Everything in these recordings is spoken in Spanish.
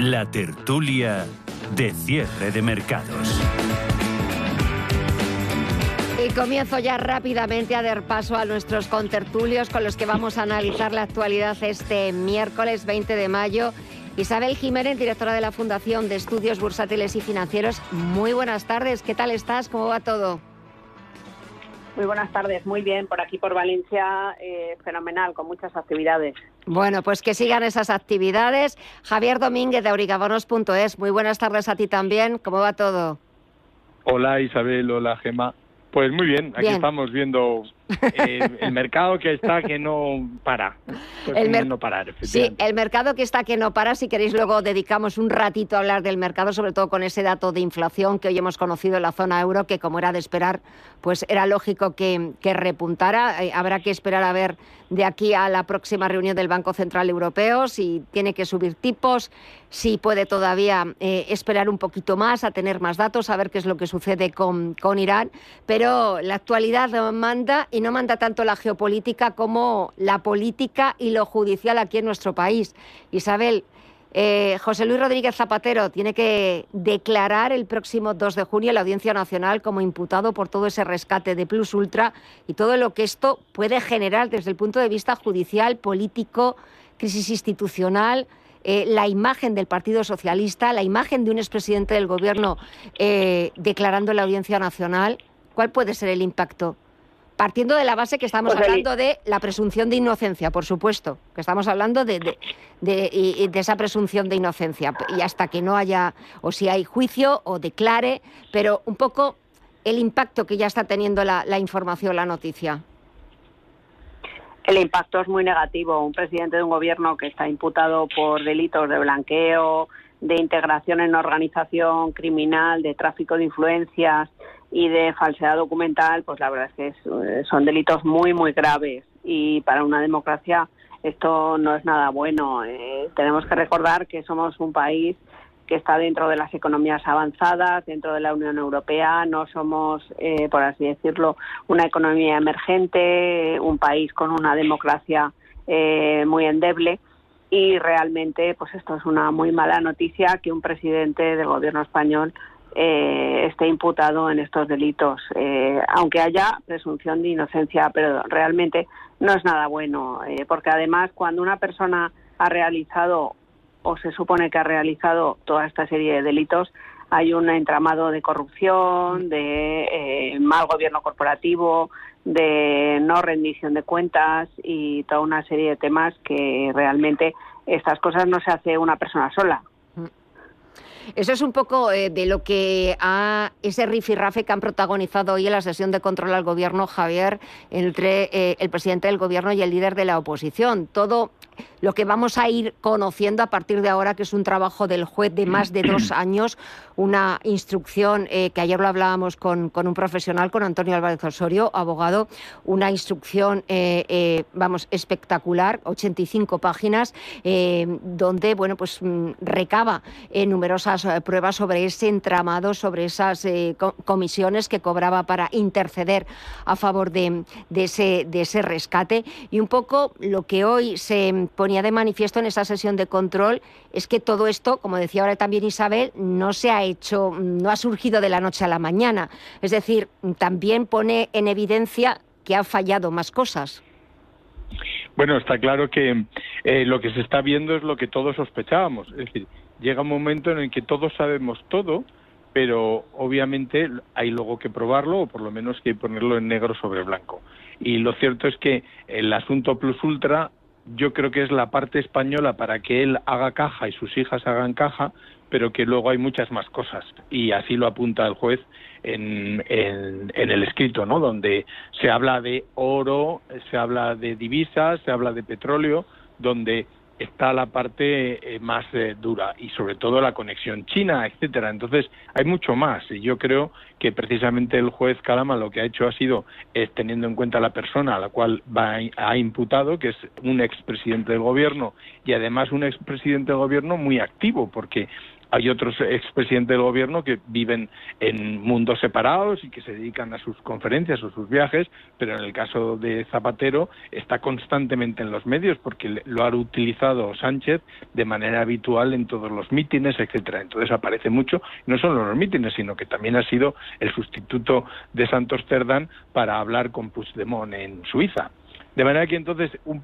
La tertulia de cierre de mercados. Y comienzo ya rápidamente a dar paso a nuestros contertulios con los que vamos a analizar la actualidad este miércoles 20 de mayo. Isabel Jiménez, directora de la Fundación de Estudios Bursátiles y Financieros. Muy buenas tardes, ¿qué tal estás? ¿Cómo va todo? Muy buenas tardes, muy bien, por aquí por Valencia, fenomenal, con muchas actividades. Bueno, pues que sigan esas actividades. Javier Domínguez de aurigabonos.es, muy buenas tardes a ti también, ¿cómo va todo? Hola Isabel, hola Gemma. Pues muy bien, aquí estamos viendo el mercado que está que no para. Pues no parar, sí, el mercado que está que no para. Si queréis luego dedicamos un ratito a hablar del mercado, sobre todo con ese dato de inflación que hoy hemos conocido en la zona euro, que como era de esperar, pues era lógico que repuntara. Habrá que esperar a ver de aquí a la próxima reunión del Banco Central Europeo si tiene que subir tipos, si puede todavía esperar un poquito más a tener más datos, a ver qué es lo que sucede con Irán. Pero la actualidad manda, y no manda tanto la geopolítica como la política y lo judicial aquí en nuestro país. Isabel, José Luis Rodríguez Zapatero tiene que declarar el próximo 2 de junio en la Audiencia Nacional como imputado por todo ese rescate de Plus Ultra y todo lo que esto puede generar desde el punto de vista judicial, político, crisis institucional, la imagen del Partido Socialista, la imagen de un expresidente del Gobierno declarando en la Audiencia Nacional. ¿Cuál puede ser el impacto? Partiendo de la base que estamos hablando de la presunción de inocencia, por supuesto, que estamos hablando de esa presunción de inocencia, y hasta que no haya, o si hay juicio o declare, pero un poco el impacto que ya está teniendo la información, la noticia. El impacto es muy negativo. Un presidente de un gobierno que está imputado por delitos de blanqueo, de integración en organización criminal, de tráfico de influencias y de falsedad documental, pues la verdad es que son delitos muy, muy graves, y para una democracia esto no es nada bueno. Tenemos que recordar que somos un país que está dentro de las economías avanzadas, dentro de la Unión Europea, no somos, por así decirlo, una economía emergente, un país con una democracia muy endeble, y realmente pues esto es una muy mala noticia que un presidente del gobierno español esté imputado en estos delitos, aunque haya presunción de inocencia, pero realmente no es nada bueno, porque además cuando una persona ha realizado o se supone que ha realizado toda esta serie de delitos, hay un entramado de corrupción, de mal gobierno corporativo, de no rendición de cuentas y toda una serie de temas que realmente estas cosas no se hace una persona sola. Eso es un poco de lo que ese rifirrafe que han protagonizado hoy en la sesión de control al gobierno, Javier, entre el presidente del gobierno y el líder de la oposición. Todo lo que vamos a ir conociendo a partir de ahora, que es un trabajo del juez de más de 2 años, una instrucción que ayer lo hablábamos con un profesional, con Antonio Álvarez Osorio, abogado, una instrucción, espectacular, 85 páginas, donde, pues recaba numerosas pruebas sobre ese entramado, sobre esas comisiones que cobraba para interceder a favor de ese rescate. Y un poco lo que hoy se ponía de manifiesto en esa sesión de control es que todo esto, como decía ahora también Isabel, no ha surgido de la noche a la mañana. Es decir, también pone en evidencia que han fallado más cosas. Bueno, está claro que lo que se está viendo es lo que todos sospechábamos. Es decir, llega un momento en el que todos sabemos todo, pero obviamente hay luego que probarlo, o por lo menos que ponerlo en negro sobre blanco. Y lo cierto es que el asunto Plus Ultra, yo creo que es la parte española para que él haga caja y sus hijas hagan caja, pero que luego hay muchas más cosas, y así lo apunta el juez en el escrito, ¿no? Donde se habla de oro, se habla de divisas, se habla de petróleo, donde está la parte más dura, y sobre todo la conexión China, etcétera. Entonces hay mucho más, y yo creo que precisamente el juez Calama lo que ha hecho ha sido, teniendo en cuenta la persona a la cual ha imputado, que es un expresidente del gobierno, y además un expresidente del gobierno muy activo, porque Hay otros expresidentes del gobierno que viven en mundos separados y que se dedican a sus conferencias o sus viajes, pero en el caso de Zapatero está constantemente en los medios porque lo ha utilizado Sánchez de manera habitual en todos los mítines, etcétera. Entonces aparece mucho, no solo en los mítines, sino que también ha sido el sustituto de Santos Cerdán para hablar con Puigdemont en Suiza. De manera que entonces un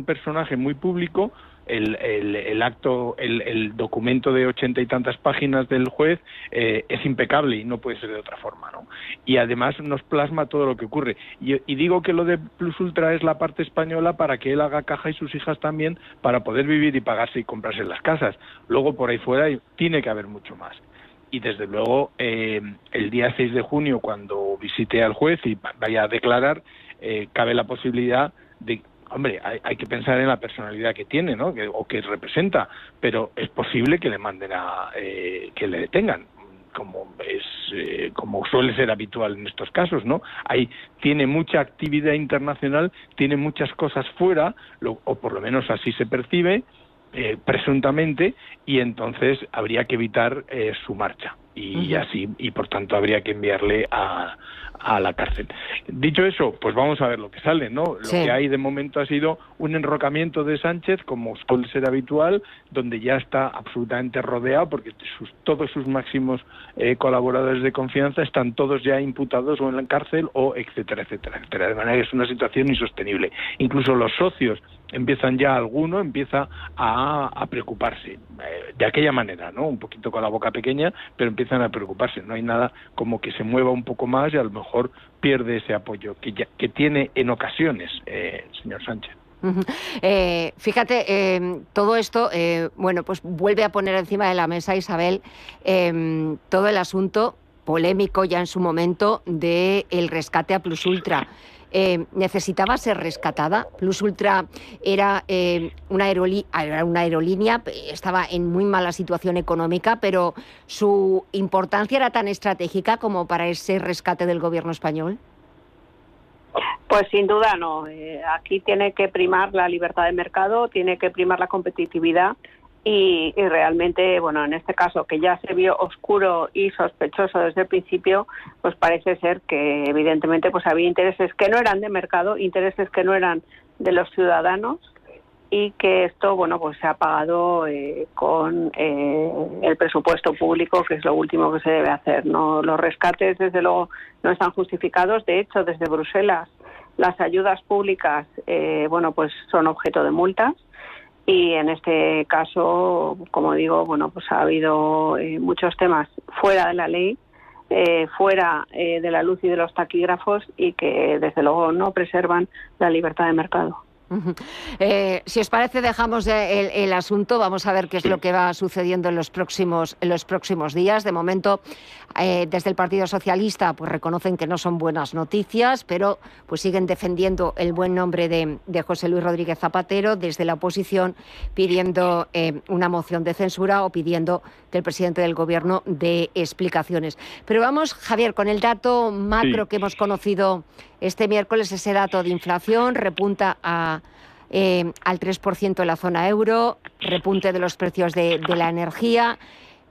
personaje muy público, el documento de 80 y tantas páginas del juez es impecable y no puede ser de otra forma, ¿no? Y además nos plasma todo lo que ocurre. Y digo que lo de Plus Ultra es la parte española para que él haga caja y sus hijas también para poder vivir y pagarse y comprarse las casas. Luego por ahí fuera tiene que haber mucho más. Y desde luego el día 6 de junio, cuando visite al juez y vaya a declarar, cabe la posibilidad de, hombre, hay que pensar en la personalidad que tiene, ¿no? O que representa, pero es posible que le manden que le detengan, como suele ser habitual en estos casos, ¿no? Tiene mucha actividad internacional, tiene muchas cosas fuera, o por lo menos así se percibe, presuntamente, y entonces habría que evitar su marcha y por tanto habría que enviarle a la cárcel. Dicho eso, pues vamos a ver lo que sale, ¿no? Sí. Lo que hay de momento ha sido un enrocamiento de Sánchez, como suele ser habitual, donde ya está absolutamente rodeado, porque todos sus máximos colaboradores de confianza están todos ya imputados o en la cárcel o etcétera, etcétera, etcétera. De manera que es una situación insostenible. Incluso los socios alguno empieza a preocuparse de aquella manera, ¿no? Un poquito con la boca pequeña, pero empiezan a preocuparse. No hay nada como que se mueva un poco más y a lo mejor pierde ese apoyo que tiene en ocasiones señor Sánchez. Fíjate, todo esto, bueno, pues vuelve a poner encima de la mesa, Isabel, todo el asunto polémico ya en su momento del rescate a Plus Ultra. ¿Necesitaba ser rescatada? Plus Ultra era una aerolínea, estaba en muy mala situación económica, pero ¿su importancia era tan estratégica como para ese rescate del gobierno español? Pues sin duda no. Aquí tiene que primar la libertad de mercado, tiene que primar la competitividad y realmente, bueno, en este caso que ya se vio oscuro y sospechoso desde el principio, pues parece ser que evidentemente pues había intereses que no eran de mercado, intereses que no eran de los ciudadanos y que esto, bueno, pues se ha pagado con el presupuesto público, que es lo último que se debe hacer, ¿no? Los rescates, desde luego, no están justificados. De hecho, desde Bruselas, las ayudas públicas, bueno, pues son objeto de multas. Y en este caso, como digo, bueno, pues ha habido muchos temas fuera de la ley, fuera de la luz y de los taquígrafos y que desde luego no preservan la libertad de mercado. Si os parece, dejamos el asunto. Vamos a ver qué es lo que va sucediendo en los próximos días. De momento, desde el Partido Socialista pues reconocen que no son buenas noticias, pero pues siguen defendiendo el buen nombre de José Luis Rodríguez Zapatero, desde la oposición pidiendo una moción de censura o pidiendo que el presidente del Gobierno dé explicaciones. Pero vamos, Javier, con el dato macro que hemos conocido este miércoles, ese dato de inflación repunta al 3% en la zona euro, repunte de los precios de la energía,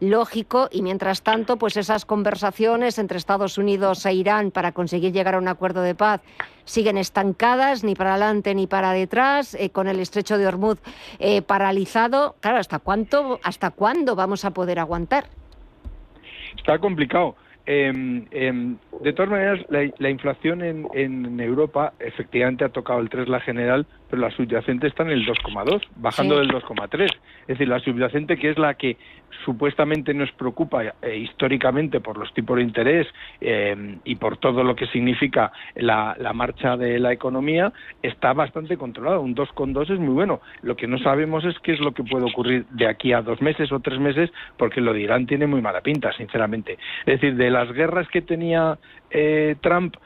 lógico, y mientras tanto, pues esas conversaciones entre Estados Unidos e Irán para conseguir llegar a un acuerdo de paz siguen estancadas, ni para adelante ni para detrás, con el estrecho de Hormuz paralizado. Claro, ¿hasta cuándo vamos a poder aguantar? Está complicado. De todas maneras, la inflación en Europa efectivamente ha tocado el 3 la general, pero la subyacente está en el 2,2, bajando del 2,3. Es decir, la subyacente, que es la que supuestamente nos preocupa históricamente por los tipos de interés y por todo lo que significa la marcha de la economía, está bastante controlada. Un 2,2 es muy bueno. Lo que no sabemos es qué es lo que puede ocurrir de aquí a 2 meses o 3 meses, porque lo de Irán tiene muy mala pinta, sinceramente. Es decir, de las guerras que tenía Trump,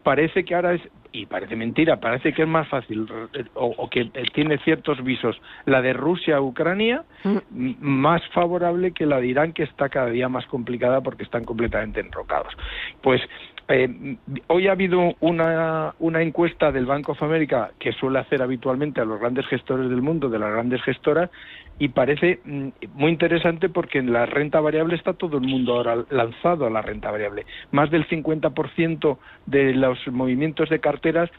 parece que ahora es, y parece mentira, parece que es más fácil o que tiene ciertos visos la de Rusia a Ucrania más favorable que la de Irán, que está cada día más complicada porque están completamente enrocados. Pues Hoy ha habido una encuesta del Bank of America que suele hacer habitualmente a los grandes gestores del mundo, de las grandes gestoras, y parece muy interesante porque en la renta variable está todo el mundo ahora lanzado a la renta variable. Más del 50% de los movimientos de carteras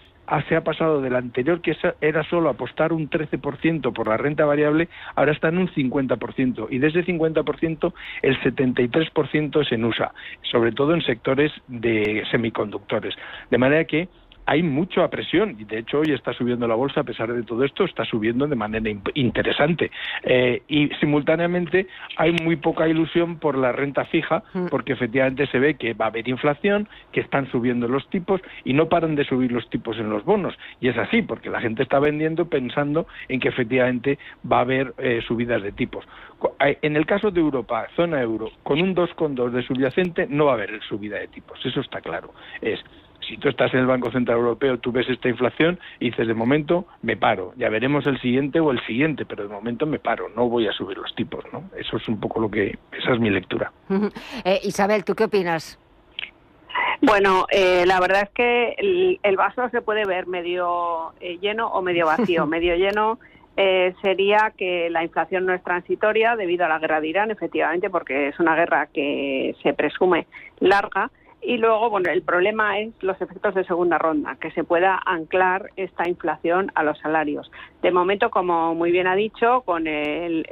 se ha pasado del anterior, que era solo apostar un 13% por la renta variable, ahora está en un 50%, y de ese 50% el 73% es en USA, sobre todo en sectores de semiconductores. De manera que hay mucha presión, y de hecho hoy está subiendo la bolsa, a pesar de todo esto, está subiendo de manera interesante. Y simultáneamente hay muy poca ilusión por la renta fija, porque efectivamente se ve que va a haber inflación, que están subiendo los tipos, y no paran de subir los tipos en los bonos. Y es así, porque la gente está vendiendo pensando en que efectivamente va a haber subidas de tipos. En el caso de Europa, zona euro, con un 2,2 de subyacente, no va a haber subida de tipos, eso está claro. Si tú estás en el Banco Central Europeo, tú ves esta inflación y dices, de momento me paro, ya veremos el siguiente o el siguiente, pero de momento me paro, no voy a subir los tipos, ¿no? Eso es un poco esa es mi lectura. Isabel, ¿tú qué opinas? Bueno, la verdad es que el vaso se puede ver medio lleno o medio vacío. Medio lleno sería que la inflación no es transitoria debido a la guerra de Irán, efectivamente, porque es una guerra que se presume larga. Y luego, bueno, el problema es los efectos de segunda ronda, que se pueda anclar esta inflación a los salarios. De momento, como muy bien ha dicho, con el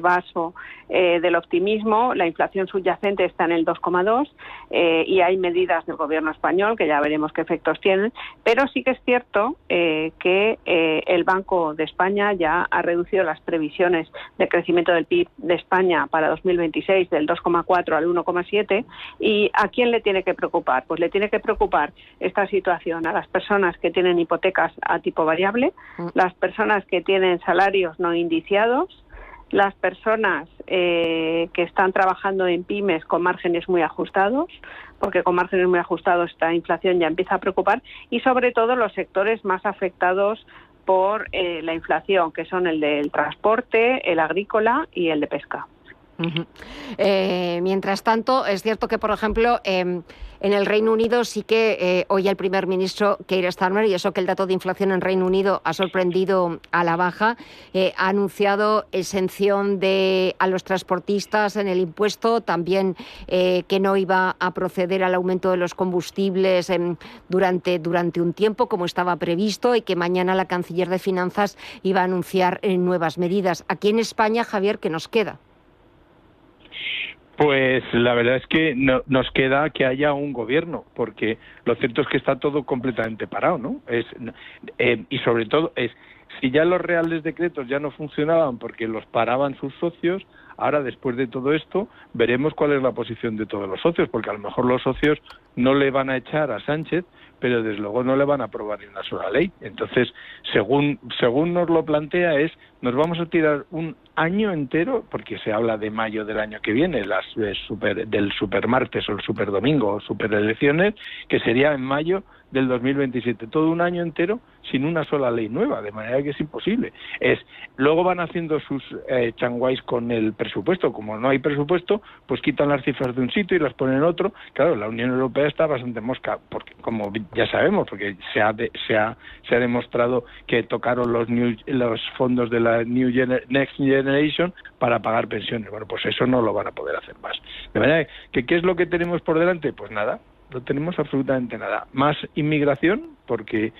vaso del optimismo, la inflación subyacente está en el 2,2 y hay medidas del gobierno español que ya veremos qué efectos tienen, pero sí que es cierto que el Banco de España ya ha reducido las previsiones de crecimiento del PIB de España para 2026 del 2,4 al 1,7, y ¿a quién le tiene que preocupar? Pues le tiene que preocupar esta situación a las personas que tienen hipotecas a tipo variable, las personas que tienen salarios no indiciados, las personas que están trabajando en pymes con márgenes muy ajustados, porque con márgenes muy ajustados esta inflación ya empieza a preocupar, y sobre todo los sectores más afectados por la inflación, que son el del transporte, el agrícola y el de pesca. Mientras tanto, es cierto que, por ejemplo, en el Reino Unido sí que hoy el primer ministro Keir Starmer, y eso que el dato de inflación en Reino Unido ha sorprendido a la baja, ha anunciado exención a los transportistas en el impuesto, también que no iba a proceder al aumento de los combustibles durante un tiempo, como estaba previsto, y que mañana la canciller de Finanzas iba a anunciar nuevas medidas. Aquí en España, Javier, ¿qué nos queda? Pues la verdad es que nos queda que haya un gobierno, porque lo cierto es que está todo completamente parado, ¿no? Y sobre todo si ya los reales decretos ya no funcionaban porque los paraban sus socios, ahora después de todo esto veremos cuál es la posición de todos los socios, porque a lo mejor los socios no le van a echar a Sánchez, pero desde luego no le van a aprobar ni una sola ley. Entonces, según nos lo plantea, nos vamos a tirar un año entero, porque se habla de mayo del año que viene, del supermartes o el superdomingo o superelecciones, que sería en mayo del 2027, todo un año entero sin una sola ley nueva, de manera que es imposible. Luego van haciendo sus changuáis con el presupuesto. Como no hay presupuesto, pues quitan las cifras de un sitio y las ponen en otro. Claro, la Unión Europea está bastante mosca, porque como ya sabemos, porque se ha demostrado que tocaron los fondos de la Next Generation para pagar pensiones. Bueno, pues eso no lo van a poder hacer más. De manera que, ¿qué es lo que tenemos por delante? Pues nada, no tenemos absolutamente nada. Más inmigración, porque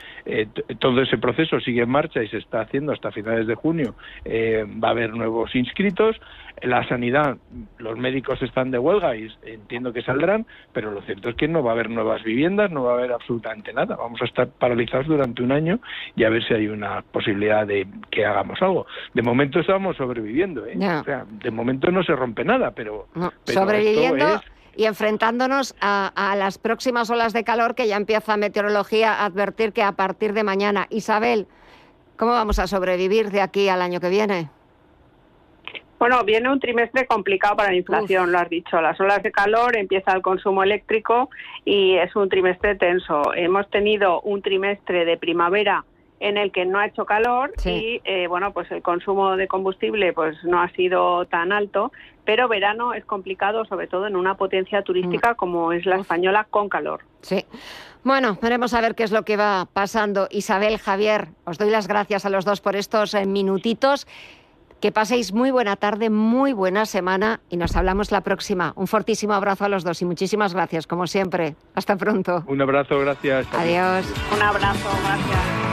todo ese proceso sigue en marcha y se está haciendo hasta finales de junio. Va a haber nuevos inscritos. La sanidad, los médicos están de huelga y entiendo que saldrán, pero lo cierto es que no va a haber nuevas viviendas, no va a haber absolutamente nada. Vamos a estar paralizados durante un año y a ver si hay una posibilidad de que hagamos algo. De momento estamos sobreviviendo, No. O sea, de momento no se rompe nada, pero sobreviviendo esto y enfrentándonos a las próximas olas de calor, que ya empieza Meteorología a advertir que a partir de mañana. Isabel, ¿cómo vamos a sobrevivir de aquí al año que viene? Bueno, viene un trimestre complicado para la inflación, lo has dicho. Las olas de calor, empieza el consumo eléctrico y es un trimestre tenso. Hemos tenido un trimestre de primavera en el que no ha hecho calor y bueno, pues el consumo de combustible pues no ha sido tan alto, pero verano es complicado, sobre todo en una potencia turística como es la española con calor. Sí. Bueno, veremos a ver qué es lo que va pasando. Isabel, Javier, os doy las gracias a los dos por estos minutitos. Que paséis muy buena tarde, muy buena semana y nos hablamos la próxima. Un fortísimo abrazo a los dos y muchísimas gracias, como siempre. Hasta pronto. Un abrazo, gracias. Adiós. Un abrazo, gracias.